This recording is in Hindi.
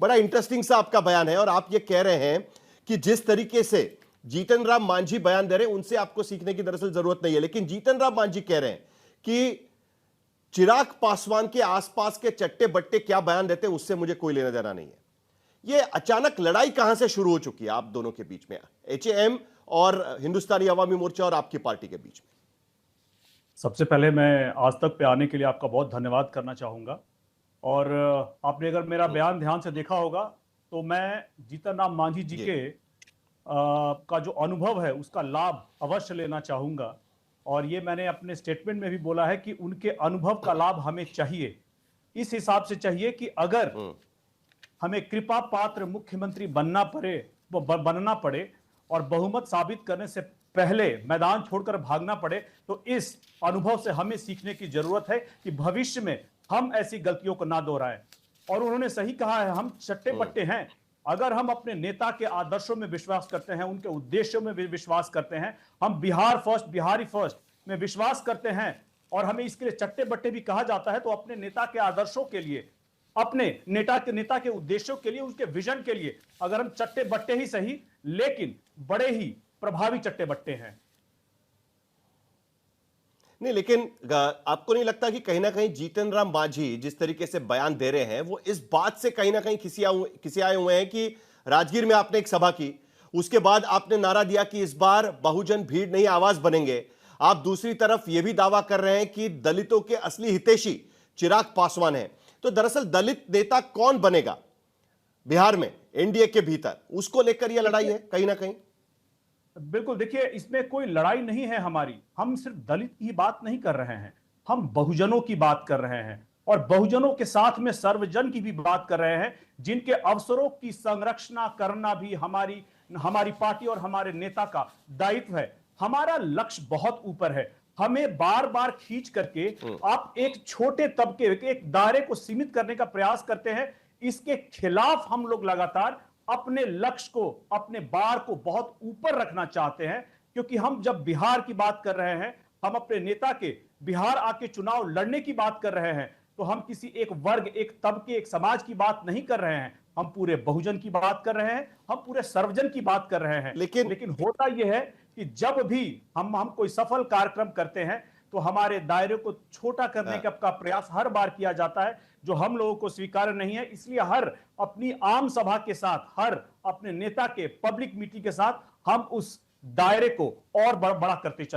बड़ा इंटरेस्टिंग सा आपका बयान है और आप ये कह रहे हैं कि जिस तरीके से जीतन राम मांझी बयान दे रहे हैं उनसे आपको सीखने की दरअसल जरूरत नहीं है, लेकिन जीतन राम मांझी कह रहे हैं कि चिराग पासवान के आसपास के चट्टे बट्टे क्या बयान देते हैं उससे मुझे कोई लेना देना नहीं है। ये अचानक लड़ाई कहां से शुरू हो चुकी है आप दोनों के बीच में, एचएएम और हिंदुस्तानी अवामी मोर्चा और आपकी पार्टी के बीच में? सबसे पहले मैं आज तक पे आने के लिए आपका बहुत धन्यवाद करना चाहूंगा। और आपने अगर मेरा बयान ध्यान से देखा होगा तो मैं जीतन राम मांझी जी के का जो अनुभव है उसका लाभ अवश्य लेना चाहूंगा। और ये मैंने अपने स्टेटमेंट में भी बोला है कि उनके अनुभव का लाभ हमें चाहिए, इस हिसाब से चाहिए कि अगर हमें कृपा पात्र मुख्यमंत्री बनना पड़े और बहुमत साबित करने से पहले मैदान छोड़कर भागना पड़े, तो इस अनुभव से हमें सीखने की जरूरत है कि भविष्य में हम ऐसी गलतियों को ना दोहराएं। और उन्होंने सही कहा है, हम चट्टे बट्टे हैं। अगर हम अपने नेता के आदर्शों में विश्वास करते हैं, उनके उद्देश्यों में भी विश्वास करते हैं, हम बिहार फर्स्ट बिहारी फर्स्ट में विश्वास करते हैं और हमें इसके लिए चट्टे बट्टे भी कहा जाता है, तो अपने नेता के आदर्शों के लिए, अपने नेता के उद्देश्यों के लिए, उसके विजन के लिए अगर हम चट्टे बट्टे ही सही लेकिन बड़े ही प्रभावी चट्टे बट्टे हैं। नहीं, लेकिन आपको नहीं लगता कि कहीं ना कहीं जीतन राम मांझी जिस तरीके से बयान दे रहे हैं वो इस बात से कहीं ना कहीं खिसियाए हुए हैं कि राजगीर में आपने एक सभा की, उसके बाद आपने नारा दिया कि इस बार बहुजन भीड़ नहीं आवाज बनेंगे। आप दूसरी तरफ यह भी दावा कर रहे हैं कि दलितों के असली हितैषी चिराग पासवान है। तो दरअसल दलित नेता कौन बनेगा बिहार में एनडीए के भीतर, उसको लेकर यह लड़ाई है कहीं ना कहीं। बिल्कुल, देखिए इसमें कोई लड़ाई नहीं है हमारी। हम सिर्फ दलित की बात नहीं कर रहे हैं, हम बहुजनों की बात कर रहे हैं और बहुजनों के साथ में सर्वजन की भी बात कर रहे हैं, जिनके अवसरों की संरक्षण करना भी हमारी पार्टी और हमारे नेता का दायित्व है। हमारा लक्ष्य बहुत ऊपर है। हमें बार बार खींच करके आप एक छोटे तबके के एक दायरे को सीमित करने का प्रयास करते हैं। इसके खिलाफ हम लोग लगातार अपने लक्ष्य को, अपने बार को बहुत ऊपर रखना चाहते हैं, क्योंकि हम जब बिहार की बात कर रहे हैं, हम अपने नेता के बिहार आके चुनाव लड़ने की बात कर रहे हैं, तो हम किसी एक वर्ग, एक तबके, एक समाज की बात नहीं कर रहे हैं। हम पूरे बहुजन की बात कर रहे हैं, हम पूरे सर्वजन की बात कर रहे हैं। लेकिन होता यह है कि जब भी हम कोई सफल कार्यक्रम करते हैं तो हमारे दायरे को छोटा करने का प्रयास हर बार किया जाता है, जो हम लोगों को स्वीकार्य नहीं है। इसलिए हर अपनी आम सभा के साथ, हर अपने नेता के पब्लिक मीटिंग के साथ हम उस दायरे को और बड़ा करते चले